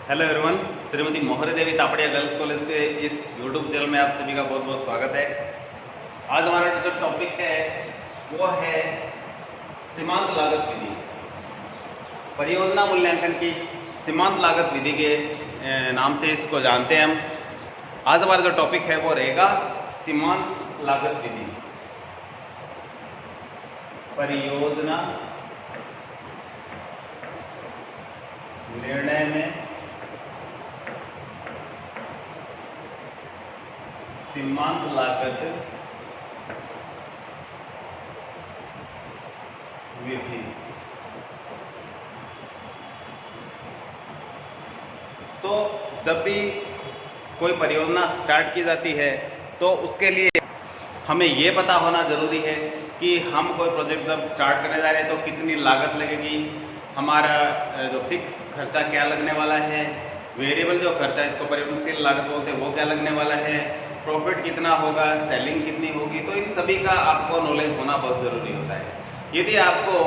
Hello everyone. Shrimati मोहरी देवी Tapadia girls college के इस यूट्यूब चैनल में आप सभी का बहुत बहुत स्वागत है। आज हमारा जो टॉपिक है वो है सीमांत लागत विधि, परियोजना मूल्यांकन की सीमांत लागत विधि के नाम से इसको जानते हैं हम। आज हमारा जो टॉपिक है वो रहेगा सीमांत लागत विधि, परियोजना निर्णय में सीमांत लागत विधि। तो जब भी कोई परियोजना स्टार्ट की जाती है तो उसके लिए हमें ये पता होना ज़रूरी है कि हम कोई प्रोजेक्ट जब स्टार्ट करने जा रहे हैं तो कितनी लागत लगेगी, हमारा जो फिक्स खर्चा क्या लगने वाला है, वेरिएबल जो खर्चा इसको परिवर्तनशील लागत बोलते हैं वो क्या लगने वाला है, प्रॉफिट कितना होगा, सेलिंग कितनी होगी। तो इन सभी का आपको नॉलेज होना बहुत ज़रूरी होता है। यदि आपको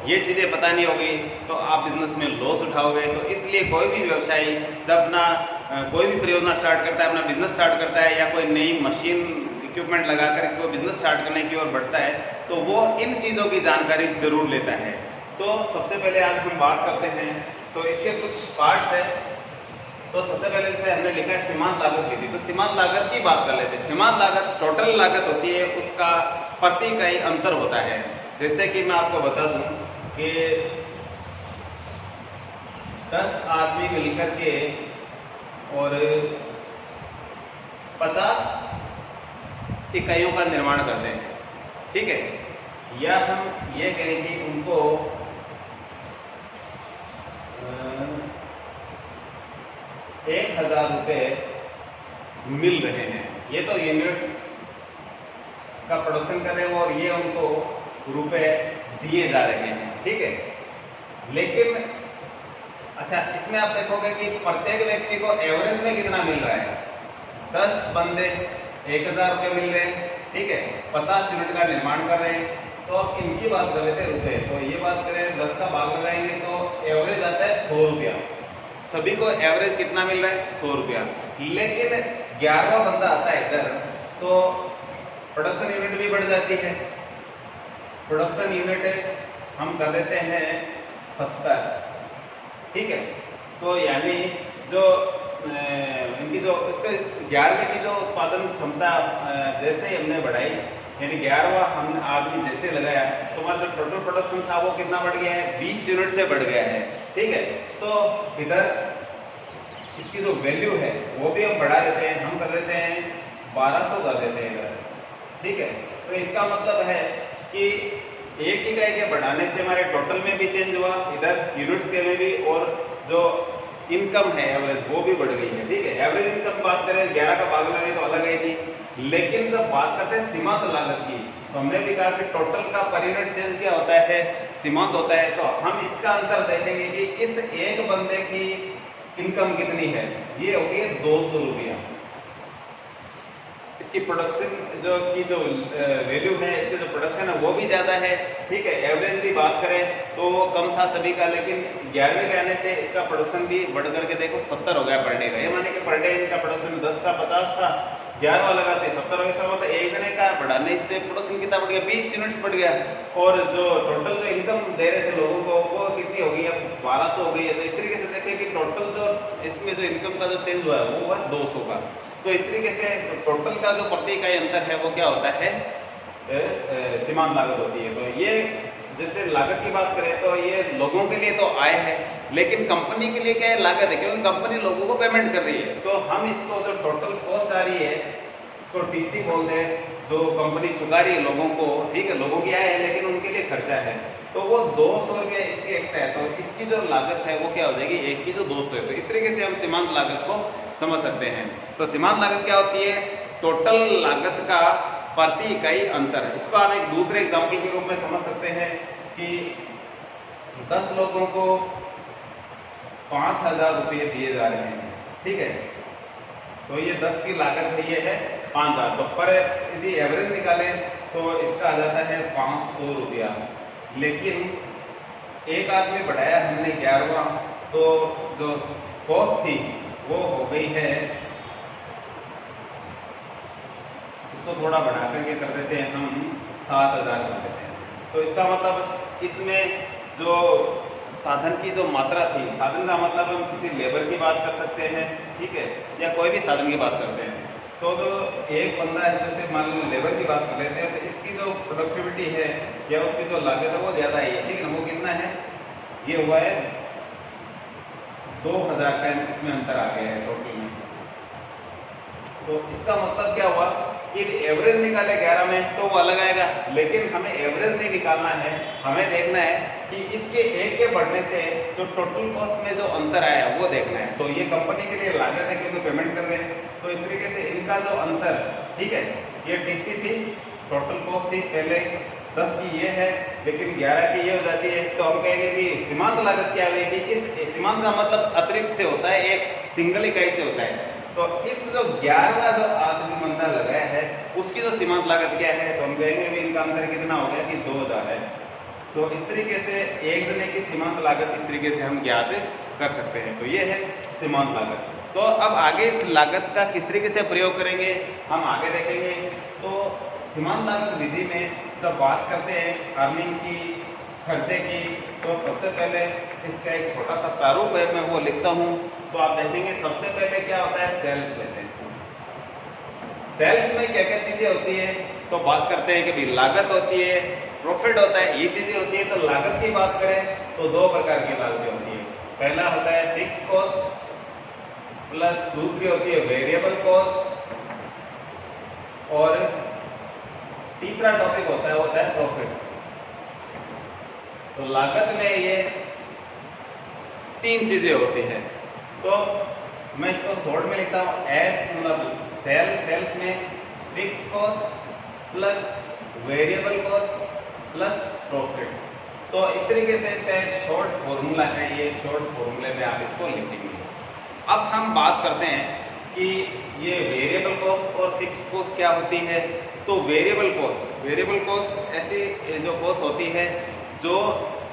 ये चीज़ें पता नहीं होगी तो आप बिजनेस में लॉस उठाओगे। तो इसलिए कोई भी व्यवसायी जब अपना कोई भी परियोजना स्टार्ट करता है, अपना बिजनेस स्टार्ट करता है या कोई नई मशीन इक्विपमेंट लगाकर कोई बिजनेस स्टार्ट करने की ओर बढ़ता है तो वो इन चीज़ों की जानकारी जरूर लेता है। तो सबसे पहले आज हम बात करते हैं, तो इसके कुछ पार्ट्स हैं। तो सबसे पहले जैसे हमने लिखा है सीमांत लागत विधि, तो सीमांत लागत की बात कर लेते हैं। सीमांत लागत टोटल लागत होती है, उसका प्रति इकाई अंतर होता है। जैसे कि मैं आपको बता दूं कि 10 आदमी मिलकर के और 50 इकाइयों का निर्माण करते हैं, ठीक है, या हम ये कहें कि उनको 1000 रुपये मिल रहे हैं। ये तो यूनिट्स का प्रोडक्शन कर रहे हैं और ये उनको रुपए दिए जा रहे हैं, ठीक है। लेकिन अच्छा, इसमें आप देखोगे कि प्रत्येक व्यक्ति को एवरेज में कितना मिल रहा है। 10 बंदे 1000 रुपये मिल रहे हैं, ठीक है, 50 यूनिट का निर्माण कर रहे हैं। तो अब इनकी बात कर लेते हैं रुपए, तो ये बात करें 10 का भाग लगाएंगे तो एवरेज आता है 100 रुपया। सभी को एवरेज कितना मिल रहा है, 100 रुपया। लेकिन 11वां बंदा आता है इधर तो प्रोडक्शन यूनिट भी बढ़ जाती है। प्रोडक्शन यूनिट हम कर देते हैं 70, ठीक है। तो यानी जो इनकी जो इसके 11वें की जो उत्पादन क्षमता जैसे ही हमने बढ़ाई, यानी 11वां हम आदमी जैसे लगाया तो हमारा जो टोटल प्रोडक्शन था वो कितना बढ़ गया है, 20 यूनिट से बढ़ गया है, ठीक है। तो इधर इसकी जो वैल्यू है वो भी हम बढ़ा देते हैं, हम कर देते हैं 1200 कर देते हैं इधर, ठीक है। तो इसका मतलब है कि एक इकाई के बढ़ाने से हमारे टोटल में भी चेंज हुआ, इधर यूनिट्स के में भी, और जो इनकम है एवरेज वो भी बढ़ गई है, ठीक है। एवरेज इनकम बात करें 11 का भाग लगाए तो अलग आएगी। लेकिन जब बात करते हैं सीमांत लागत की तो हमने भी कहा कि टोटल का पर यूनिट चेंज क्या होता है, सीमांत होता है। तो हम इसका अंतर देखेंगे कि इस एक बंदे की इनकम कितनी है, ये होगी 200 रुपया। इसकी प्रोडक्शन जो वैल्यू है, इसके जो प्रोडक्शन है वो भी ज़्यादा है, ठीक है। एवरेज की बात करें तो वो कम था सभी का, लेकिन 11वें के आने से इसका प्रोडक्शन भी बढ़ करके देखो 70 हो गया पर डे का। ये माने कि पर डे इनका प्रोडक्शन 10 था, 50 था, 11वां लगाते 70 हो गया। सब मतलब एक जने का बढ़ाने से प्रोडक्शन कितना बढ़ गया, 20 यूनिट्स बढ़ गया। और जो टोटल जो इनकम दे रहे थे लोगों को वो कितनी हो गई, अब 1200 हो गई है। तो इस तरीके से देखिए कि टोटल जो इसमें जो इनकम का जो चेंज हुआ है वो हुआ 200 का। तो इस तरीके से टोटल का जो प्रति इकाई अंतर है वो क्या होता है, सीमांत लागत होती है। तो ये जैसे लागत की बात करें तो ये लोगों के लिए तो आय है, लेकिन कंपनी के लिए क्या है, लागत है, क्योंकि कंपनी लोगों को पेमेंट कर रही है। तो हम इसको जो टोटल कॉस्ट आ रही है इसको टीसी बोलते हैं, जो कंपनी चुका रही है लोगों को, ठीक है, लोगों की आय है लेकिन उनके लिए खर्चा है, तो वो 200 रुपये इसकी एक्स्ट्रा है। तो इसकी जो लागत है वो क्या हो जाएगी, एक की जो 200 है। तो इस तरीके से हम सीमांत लागत को समझ सकते हैं। तो सीमांत लागत क्या होती है, टोटल लागत का प्रति इकाई अंतर। इसको हम एक दूसरे एग्जाम्पल के रूप में समझ सकते हैं कि 10 लोगों को 5000 रुपये दिए जा रहे हैं, ठीक है। तो ये 10 की लागत है, ये है 5000। तो पर यदि एवरेज निकालें तो इसका आ जाता है 500 रुपया। लेकिन एक आदमी बढ़ाया हमने 11वां, तो जो कॉस्ट थी वो हो गई है, इसको थोड़ा बढ़ा करके कर देते हैं हम 7,000 कर देते हैं। तो इसका मतलब इसमें जो साधन की जो मात्रा थी, साधन का मतलब हम किसी लेबर की बात कर सकते हैं, ठीक है, या कोई भी साधन की बात करते हैं। तो जो एक बंदा है, जैसे मान लो लेबर की बात कर लेते हैं, तो इसकी जो प्रोडक्टिविटी है या उसकी जो लागत है वो ज़्यादा ही है, ठीक है ना। वो कितना है, ये हुआ है 2,000 का इसमें अंतर आ गया है टोटल में। तो इसका मतलब क्या हुआ कि एवरेज निकाले 11 में तो वो अलग आएगा, लेकिन हमें एवरेज नहीं निकालना है, हमें देखना है कि इसके एक के बढ़ने से जो टोटल कॉस्ट में जो अंतर आया है वो देखना है। तो ये कंपनी के लिए लागत है क्योंकि पेमेंट कर रहे हैं, तो इस तरीके से इनका जो अंतर, ठीक है, ये टीसी थी, टोटल कॉस्ट थी पहले 10 की ये है, लेकिन 11 की ये हो जाती है। तो हम कहेंगे कि सीमांत लागत क्या होगी, इस सीमांत का मतलब अतिरिक्त से होता है, एक सिंगल इकाई से होता है। तो इस जो 11वां जो आदमी बंदा लगाया है उसकी जो सीमांत लागत क्या है, तो हम कहेंगे भी इनका अंतर कितना हो गया कि 2,000 है। तो इस तरीके से एक जने की सीमांत लागत इस तरीके से हम ज्ञात कर सकते हैं। तो ये है सीमांत लागत। तो अब आगे इस लागत का किस तरीके से प्रयोग करेंगे हम आगे देखेंगे। तो सीमांत लागत विधि में जब बात करते हैं अर्निंग की, खर्चे की, तो सबसे पहले इसका एक छोटा सा प्रारूप है, मैं वो लिखता हूँ। तो आप देखेंगे सबसे पहले क्या होता है, सेल्स लेते हैं। सेल्स में क्या क्या चीजें होती है, तो बात करते हैं कि भाई लागत होती है, प्रॉफिट होता है, ये चीजें होती है। तो लागत की बात करें तो दो प्रकार की लागतें होती है। पहला होता है फिक्स कॉस्ट प्लस दूसरी होती है वेरिएबल कॉस्ट, और तीसरा टॉपिक होता है प्रॉफिट। तो लागत में ये तीन चीजें होती हैं। तो मैं इसको शॉर्ट में लिखता हूँ एस, मतलब सेल्स में fix cost plus variable cost plus profit. तो इस तरीके से इसका एक शॉर्ट फॉर्मूला है, ये शॉर्ट फॉर्मूले में आप इसको लिखेंगे। अब हम बात करते हैं कि ये वेरिएबल कॉस्ट और फिक्स कॉस्ट क्या होती है। तो वेरिएबल कॉस्ट ऐसी जो कॉस्ट होती है जो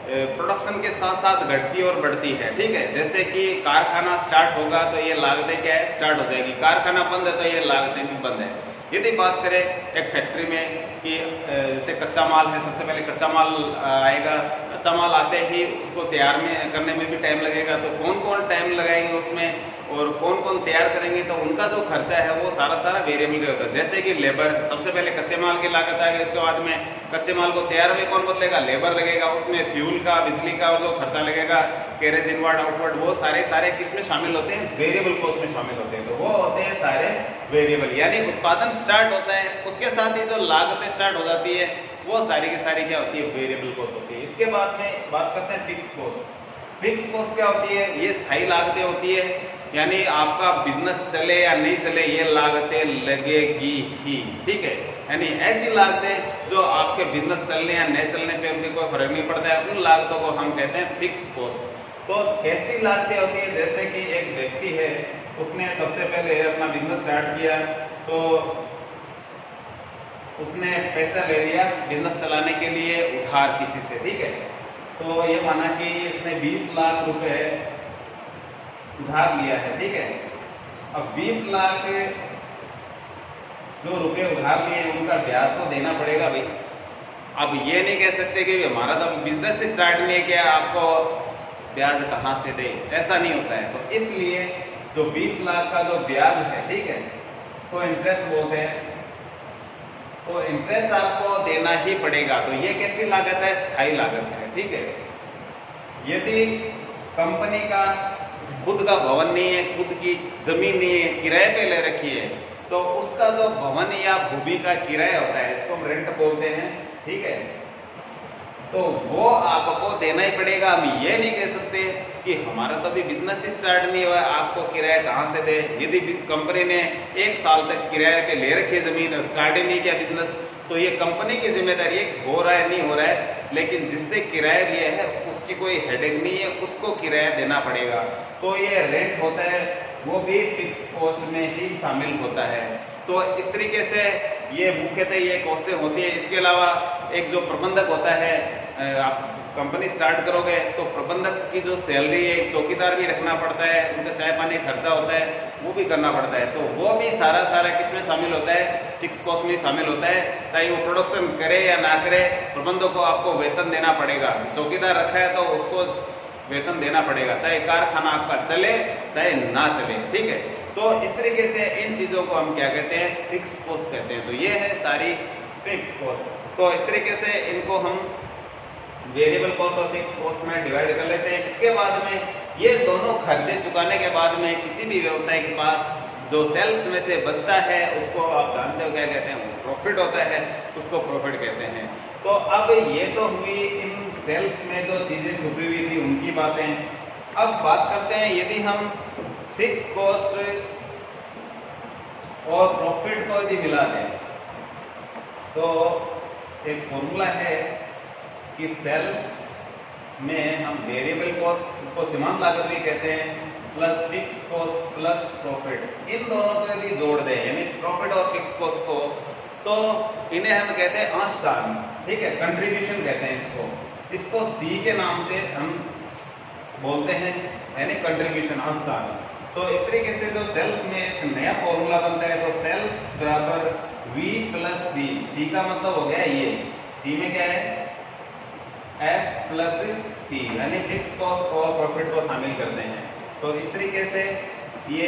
प्रोडक्शन के साथ साथ घटती और बढ़ती है, ठीक है। जैसे कि कारखाना स्टार्ट होगा तो ये लागतें क्या है, स्टार्ट हो जाएगी। कारखाना बंद है तो ये लागतें भी बंद है। यदि बात करें एक फैक्ट्री में कि जैसे कच्चा माल है, सबसे पहले कच्चा माल आएगा, कच्चा माल आते ही उसको तैयार में करने में भी टाइम लगेगा। तो कौन कौन टाइम लगाएंगे उसमें और कौन कौन तैयार करेंगे, तो उनका जो खर्चा है वो सारा वेरिएबल का होता है। जैसे कि लेबर, सबसे पहले कच्चे माल की लागत आएगी, उसके बाद में कच्चे माल को तैयार में कौन बदलेगा, लेबर लगेगा, उसमें फ्यूल का, बिजली का जो खर्चा लगेगा, कैरेज इनवर्ड आउटवर्ड, वो सारे किस में शामिल होते हैं, वेरिएबल कॉस्ट में शामिल होते हैं। तो वो होते हैं सारे वेरिएबल, यानी उत्पादन स्टार्ट होता है उसके साथ ही जो लागतें स्टार्ट हो जाती है वो सारी की सारी क्या होती है, वेरिएबल कॉस्ट होती है। इसके बाद में बात करते हैं फिक्स कॉस्ट। फिक्स कॉस्ट क्या होती है, ये स्थायी लागतें होती है, यानी आपका बिजनेस चले या नहीं चले ये लागतें लगेगी ही, ठीक है। यानी ऐसी लागतें जो आपके बिजनेस चलने या नहीं चलने पे उनके कोई फर्क नहीं पड़ता है, उन लागतों को हम कहते हैं फिक्स कॉस्ट। तो कैसी लागतें होती है, जैसे कि एक व्यक्ति है, उसने सबसे पहले अपना बिजनेस स्टार्ट किया, तो उसने पैसा ले लिया बिजनेस चलाने के लिए उधार किसी से, ठीक है। तो ये माना कि इसने 20 लाख रुपए उधार लिया है, ठीक है। अब 20 लाख जो रुपए उधार लिए उनका ब्याज तो देना पड़ेगा भाई। अब ये नहीं कह सकते कि हमारा तो बिजनेस से स्टार्ट नहीं किया, आपको ब्याज कहाँ से दे, ऐसा नहीं होता है। तो इसलिए जो 20 लाख का जो ब्याज है, ठीक है, इसको इंटरेस्ट बोलते हैं। तो इंटरेस्ट आपको देना ही पड़ेगा। तो ये कैसी लागत है, स्थायी लागत है, ठीक है। यदि कंपनी का खुद का भवन नहीं है, खुद की जमीन नहीं है, किराए पे ले रखी है, तो उसका जो भवन या भूमि का किराया होता है, इसको हम रेंट बोलते हैं, ठीक है। तो वो आपको देना ही पड़ेगा। हम ये नहीं कह सकते कि हमारा तो अभी बिजनेस स्टार्ट नहीं हुआ, आपको किराया कहाँ से दे। यदि कंपनी ने 1 साल तक किराए पे ले रखी है जमीन, स्टार्ट ही नहीं किया बिजनेस, तो ये कंपनी की जिम्मेदारी है, हो रहा है नहीं हो रहा है, लेकिन जिससे किराया लिया है उसकी कोई हेडेक नहीं है, उसको किराया देना पड़ेगा। तो ये रेंट होता है, वो भी फिक्स कॉस्ट में ही शामिल होता है। तो इस तरीके से ये मुख्यतः ये कॉस्टें होती है। इसके अलावा एक जो प्रबंधक होता है, आप कंपनी स्टार्ट करोगे तो प्रबंधक की जो सैलरी है, चौकीदार भी रखना पड़ता है, उनका चाय पानी खर्चा होता है, वो भी करना पड़ता है। तो वो भी सारा किस में शामिल होता है? फिक्स कॉस्ट में शामिल होता है। चाहे वो प्रोडक्शन करे या ना करे, प्रबंधक को आपको वेतन देना पड़ेगा। चौकीदार रखा है तो उसको वेतन देना पड़ेगा, चाहे कारखाना आपका चले चाहे ना चले, ठीक है। तो इस तरीके से इन चीज़ों को हम क्या कहते हैं? फिक्स कॉस्ट कहते हैं। तो ये है सारी फिक्स कॉस्ट। तो इस तरीके से इनको हम वेरिएबल कॉस्ट और फिक्स कॉस्ट में डिवाइड कर लेते हैं। इसके बाद में ये दोनों खर्चे चुकाने के बाद में किसी भी व्यवसाय के पास जो सेल्स में से बचता है उसको आप जानते हो क्या कहते हैं? प्रॉफिट होता है, उसको प्रॉफिट कहते हैं। तो अब ये तो हुई इन सेल्स में जो चीज़ें छुपी हुई थी उनकी बातें। अब बात करते हैं, यदि हम फिक्स कॉस्ट और प्रॉफिट को यदि मिला दें तो एक फॉर्मूला है कि सेल्स में हम वेरिएबल कॉस्ट, इसको सीमांत लागत भी कहते हैं, plus fix cost plus profit, इन दोनों को यदि जोड़ दें यानी प्रॉफिट और फिक्स कॉस्ट को, तो इन्हें हम कहते हैं अंशदान, ठीक है, कंट्रीब्यूशन कहते हैं इसको सी के नाम से हम बोलते हैं, यानी कंट्रीब्यूशन, अंशदान। तो इस तरीके से जो सेल्स में एक नया फॉर्मूला बनता है, तो सेल्स बराबर V प्लस सी, सी का मतलब हो गया ये, सी में क्या है? F प्लस P, यानी फिक्स कॉस्ट और प्रॉफिट को शामिल करते हैं। तो इस तरीके से ये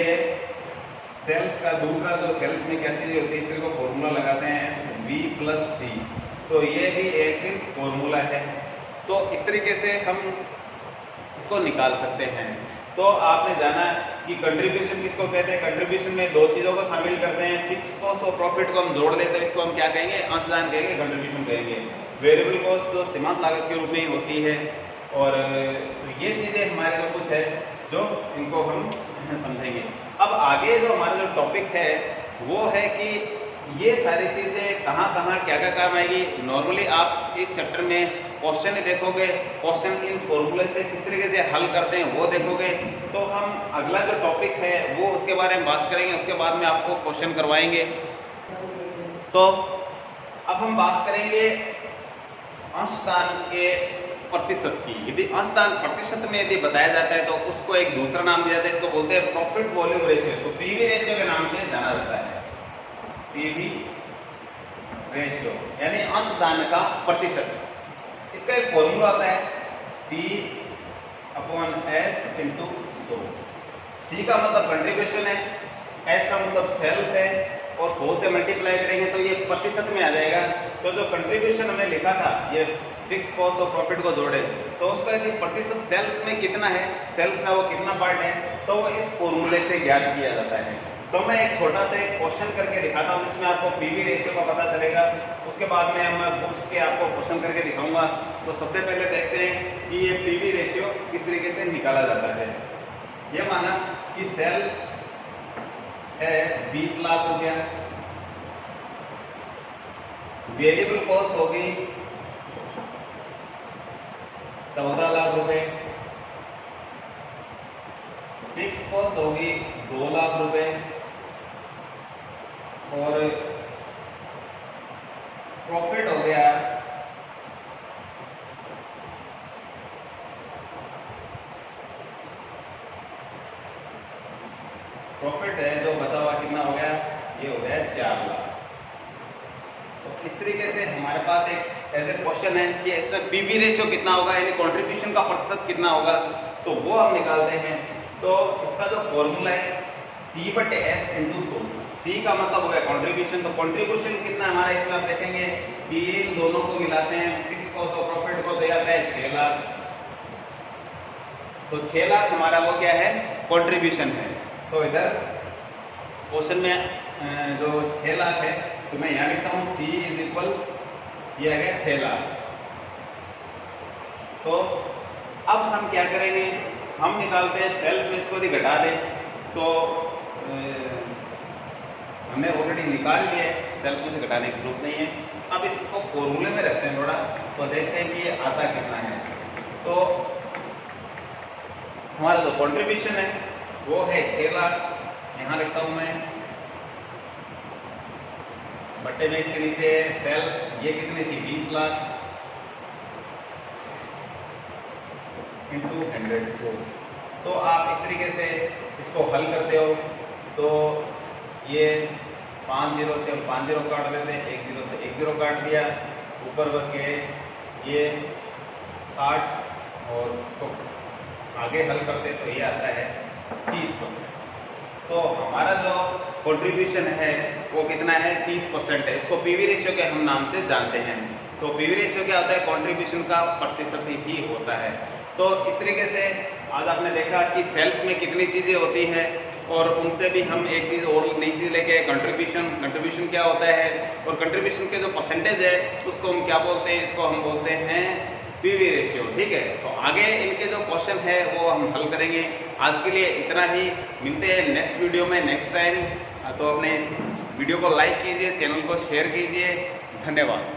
सेल्स का दूसरा जो सेल्स में क्या चीज़ होती है, इसके को फॉर्मूला लगाते हैं V प्लस सी। तो ये भी एक फॉर्मूला है। तो इस तरीके से हम इसको निकाल सकते हैं। तो आपने जाना कि कंट्रीब्यूशन किसको कहते हैं? कंट्रीब्यूशन में दो चीज़ों को शामिल करते हैं, फिक्स कॉस्ट और प्रॉफिट को हम जोड़ दें तो इसको हम क्या कहेंगे? अंशदान कहेंगे, कंट्रीब्यूशन कहेंगे। वेरिएबल कॉस्ट जो सीमांत लागत के रूप में होती है। और ये चीज़ें हमारे जो कुछ है जो इनको हम समझेंगे। अब आगे जो हमारा जो टॉपिक है वो है कि ये सारी चीज़ें कहाँ कहाँ क्या क्या काम आएगी। नॉर्मली आप इस चैप्टर में क्वेश्चन ही देखोगे, क्वेश्चन इन फॉर्मूले से किस तरीके से हल करते हैं वो देखोगे। तो हम अगला जो टॉपिक है वो उसके बारे में बात करेंगे, उसके बाद में आपको क्वेश्चन करवाएंगे। तो अब हम बात करेंगे अंशदान के प्रतिशत की। यदि अंशदान प्रतिशत में यदि बताया जाता है तो उसको एक दूसरा नाम दिया जाता है, इसको बोलते हैं प्रॉफिट वॉल्यूम रेशियो। इसको पीवी रेशियो के नाम से जाना जाता है, पीवी रेशियो यानी अंशदान का प्रतिशत। इसका एक फॉर्मूला आता है C/S इंटू 100। C का मतलब कंट्रीब्यूशन है, S का मतलब सेल्स है, और 100 से मल्टीप्लाई करेंगे तो ये प्रतिशत में आ जाएगा। तो जो कंट्रीब्यूशन हमने लिखा था, ये फिक्स कॉस्ट और प्रॉफिट को जोड़े, तो उसका यदि प्रतिशत सेल्स में कितना है, सेल्स का वो कितना पार्ट है, तो वो इस फॉर्मूले से ज्ञात किया जाता है। तो मैं एक छोटा सा क्वेश्चन करके दिखाता हूँ जिसमें आपको पीवी रेशियो का पता चलेगा। उसके बाद में हम बुक्स के आपको क्वेश्चन करके दिखाऊंगा। तो सबसे पहले देखते हैं कि ये पीवी रेशियो किस तरीके से निकाला जाता है। ये माना कि सेल्स है 20 लाख रुपया, वेरिएबल कॉस्ट होगी 14 लाख रुपए, फिक्स कॉस्ट होगी 2 लाख रुपए, और प्रॉफिट हो गया प्रॉफिट है जो बचा हुआ कितना हो गया, ये हो गया 4 लाख। तो इस तरीके से हमारे पास एक ऐसे क्वेश्चन है कि इसमें पीवी रेशियो कितना होगा, यानी कंट्रीब्यूशन का प्रतिशत कितना होगा, तो वो हम निकालते हैं। तो इसका जो फॉर्मूला है C/S इंटू 100। C का मतलब हो गया कंट्रीब्यूशन, तो कंट्रीब्यूशन कितना हमारा, इसमें आप देखेंगे कि इन दोनों को मिलाते हैं, फिक्स कॉस्ट और प्रॉफिट को दिया जाता है 6 लाख। तो 6 लाख हमारा वो क्या है, कंट्रीब्यूशन है। तो इधर क्वेश्चन में जो 6 लाख है, तो मैं यहाँ लिखता हूँ C इज इक्वल, ये आ गया 6 लाख। तो अब हम क्या करेंगे, हम निकालते हैं सेल्स में, इसको यदि घटा दें तो हमने ऑलरेडी निकाल लिया है, सेल्स में से घटाने की जरूरत नहीं है। अब इसको फॉर्मूले में रखते हैं थोड़ा, तो देखते हैं कि ये आता कितना है। तो हमारा जो कंट्रीब्यूशन है वो है 6 लाख, यहाँ लिखता हूँ मैं, बट्टे में इसके नीचे सेल्स ये कितनी थी 20 लाख, इंटू 100। तो आप इस तरीके से इसको हल करते हो तो ये 5 0 से हम 5 0 काट देते हैं, 1 0 से 1 0 काट दिया, ऊपर बच गए ये 60 और तो आगे हल करते तो ये आता है 30%। तो हमारा जो कंट्रीब्यूशन है वो कितना है 30% है। इसको पीवी रेशियो के हम नाम से जानते हैं। तो पीवी रेशियो क्या होता है, कंट्रीब्यूशन का प्रतिशत ही होता है। तो इस तरीके से आज आपने देखा कि सेल्स में कितनी चीज़ें होती हैं और उनसे भी हम एक चीज़ और नई चीज़ लेके कंट्रीब्यूशन क्या होता है और कंट्रीब्यूशन के जो परसेंटेज है उसको हम क्या बोलते हैं, इसको हम बोलते हैं पीवी रेशियो। ठीक है, तो आगे इनके जो क्वेश्चन है वो हम हल करेंगे। आज के लिए इतना ही, मिलते हैं नेक्स्ट वीडियो में नेक्स्ट टाइम। तो अपने वीडियो को लाइक कीजिए, चैनल को शेयर कीजिए। धन्यवाद।